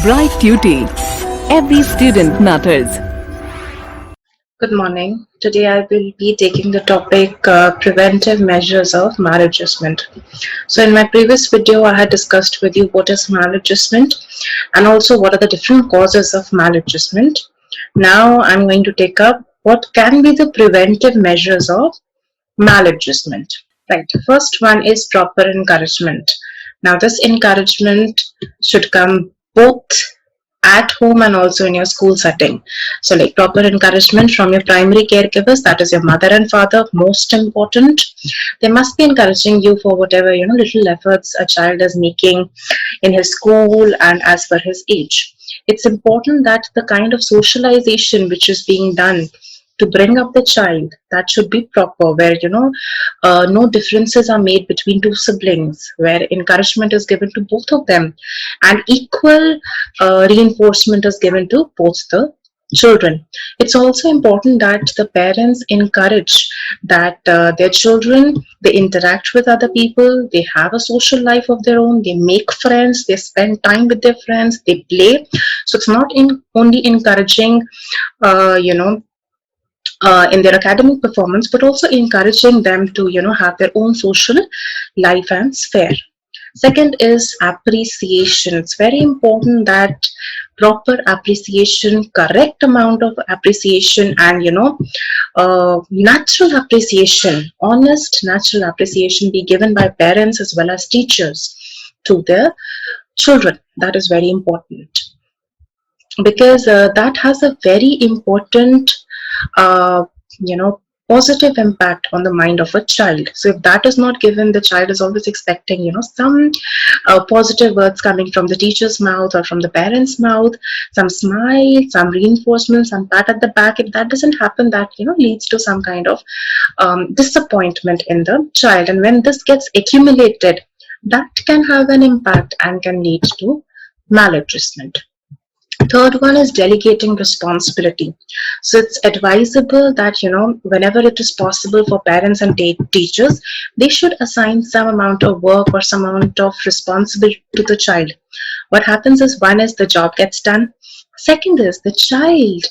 Bright Duty. Every student matters. Good morning. Today I will be taking the topic preventive measures of maladjustment. So in my previous video I had discussed with you what is maladjustment and also what are the different causes of maladjustment. Now I'm going to take up what can be the preventive measures of maladjustment. Right. First one is proper encouragement. Now this encouragement should come both at home and also in your school setting. So like proper encouragement from your primary caregivers, that is your mother and father, most important. They must be encouraging you for whatever little efforts a child is making in his school and as per his age. It's important that the kind of socialization which is being done to bring up the child, that should be proper, where no differences are made between two siblings, where encouragement is given to both of them and equal reinforcement is given to both the children. It's also important that the parents encourage that their children, they interact with other people, they have a social life of their own, they make friends, they spend time with their friends, they play. So it's not only encouraging in their academic performance, but also encouraging them to have their own social life and sphere. Second is appreciation. It's very important that proper appreciation, correct amount of appreciation, and natural appreciation, honest natural appreciation be given by parents as well as teachers to their children. That is very important, because that has a very important uh, positive impact on the mind of a child. So if that is not given, the child is always expecting some positive words coming from the teacher's mouth or from the parents' mouth, some smile, some reinforcement, some pat at the back. If that doesn't happen, that leads to some kind of disappointment in the child, and when this gets accumulated, that can have an impact and can lead to maladjustment. Third one is delegating responsibility. So it's advisable that whenever it is possible for parents and teachers, they should assign some amount of work or some amount of responsibility to the child. What happens is, one is the job gets done. Second is the child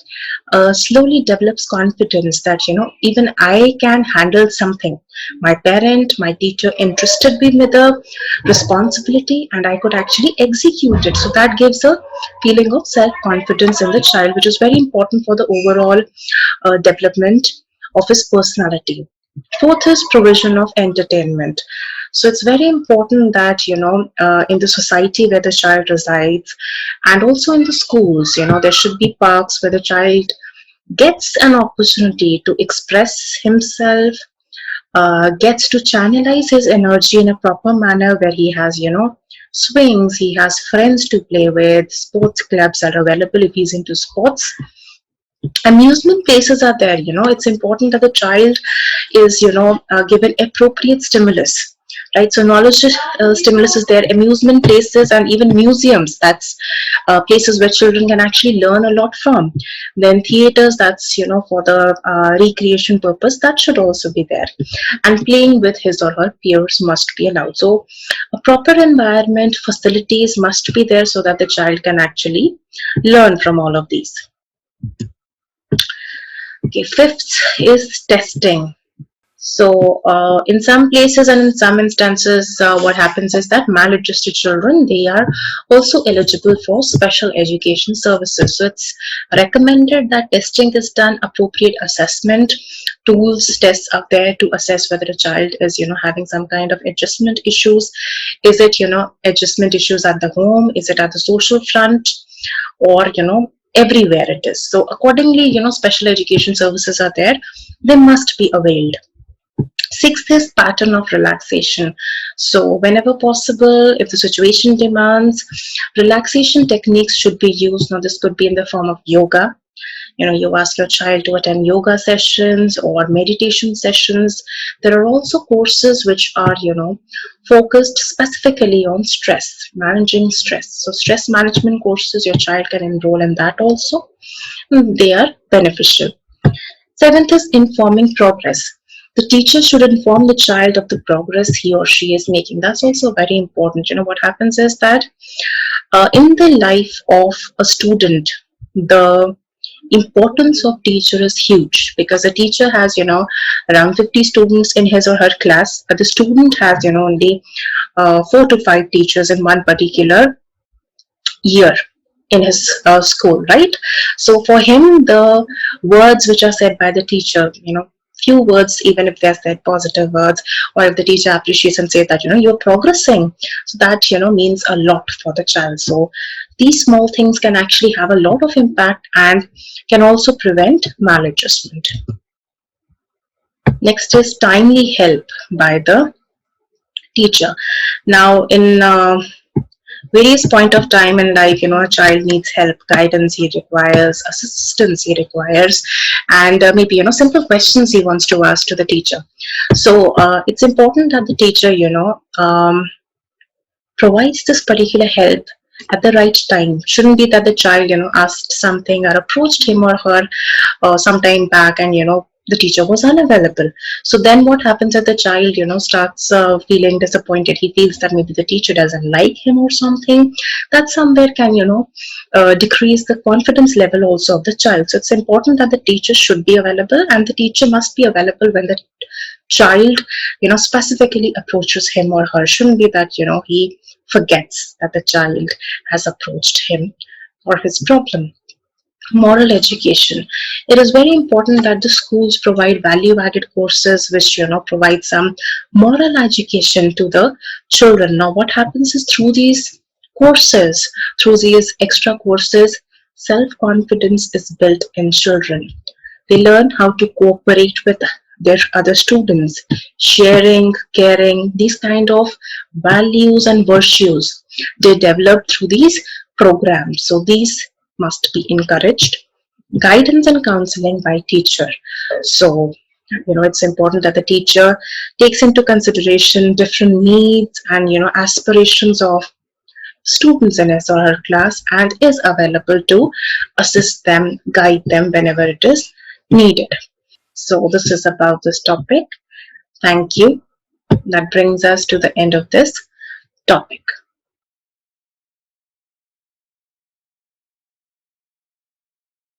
slowly develops confidence that even I can handle something. My parent, my teacher entrusted me with a responsibility and I could actually execute it. So that gives a feeling of self-confidence in the child, which is very important for the overall development of his personality. Fourth is provision of entertainment. So it's very important that in the society where the child resides and also in the schools, there should be parks where the child gets an opportunity to express himself, gets to channelize his energy in a proper manner, where he has swings, he has friends to play with, sports clubs are available if he's into sports, amusement places are there. It's important that the child is given appropriate stimulus, right? So knowledge stimulus is there, amusement places, and even museums, that's places where children can actually learn a lot from. Then theaters, that's for the recreation purpose, that should also be there, and playing with his or her peers must be allowed. So a proper environment, facilities must be there so that the child can actually learn from all of these. Okay, fifth is testing. So in some places and in some instances, what happens is that maladjusted children, they are also eligible for special education services. So it's recommended that testing is done, appropriate assessment tools, tests are there to assess whether a child is having some kind of adjustment issues. Is it adjustment issues at the home? Is it at the social front? Or everywhere it is. So accordingly, special education services are there, they must be availed. Sixth is pattern of relaxation. So whenever possible, if the situation demands, relaxation techniques should be used. Now this could be in the form of yoga. You ask your child to attend yoga sessions or meditation sessions. There are also courses which are focused specifically on stress, managing stress. So stress management courses, your child can enroll in that also. They are beneficial. Seventh is informing progress. The teacher should inform the child of the progress he or she is making. That's also very important. What happens is that In the life of a student, the importance of teacher is huge, because a teacher has, around 50 students in his or her class, but the student has, only 4 to 5 teachers in one particular year in his school, right? So for him, the words which are said by the teacher, few words, even if they're said positive words, or if the teacher appreciates and say that, you're progressing, so that, means a lot for the child. So these small things can actually have a lot of impact and can also prevent maladjustment. Next is timely help by the teacher. Now, in various point of time in life, a child needs help, guidance he requires, assistance he requires, and maybe, simple questions he wants to ask to the teacher. So it's important that the teacher, provides this particular help at the right time. Shouldn't be that the child, asked something or approached him or her some time back, and the teacher was unavailable. So then what happens, that the child, starts feeling disappointed. He feels that maybe the teacher doesn't like him or something. That somewhere can, decrease the confidence level also of the child. So it's important that the teacher should be available, and the teacher must be available when the child, specifically approaches him or her. Shouldn't be that, he forgets that the child has approached him for his problem. Moral education. It is very important that the schools provide value added courses which, provide some moral education to the children. Now what happens is, through these courses, through these extra courses, self confidence is built in children. They learn how to cooperate with their other students, sharing, caring, these kind of values and virtues they develop through these programs. So these must be encouraged. Guidance and counseling by teacher. So, it's important that the teacher takes into consideration different needs and, aspirations of students in his or her class, and is available to assist them, guide them whenever it is needed. So this is about this topic. Thank you. That brings us to the end of this topic.